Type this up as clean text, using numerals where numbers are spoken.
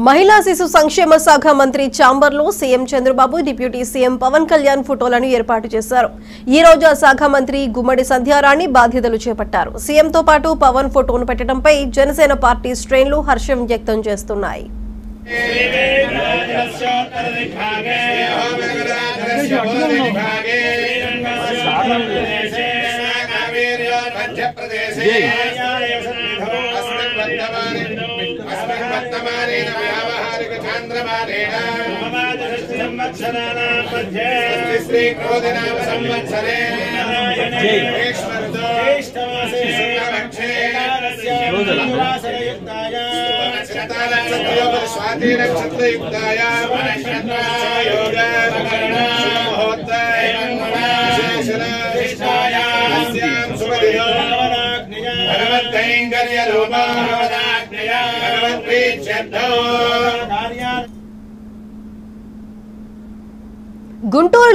మహిళా శిశు సంక్షేమ శాఖ మంత్రి చాంబర్లో CM Chandrababu deputy CM Pawan Kalyan ఫోటోలను ఏర్పాటు చేశారు। ఈ రోజు ఆ శాఖ మంత్రి గుమ్మడి సంధ్యారాణి బాధ్యతలు చేపట్టారు। సీఎంతో పాటు పవన్ ఫోటోను పెట్టడంపై జనసేన పార్టీ శ్రేణులు హర్షం వ్యక్తం చేస్తున్నాయి। గుంటూరులో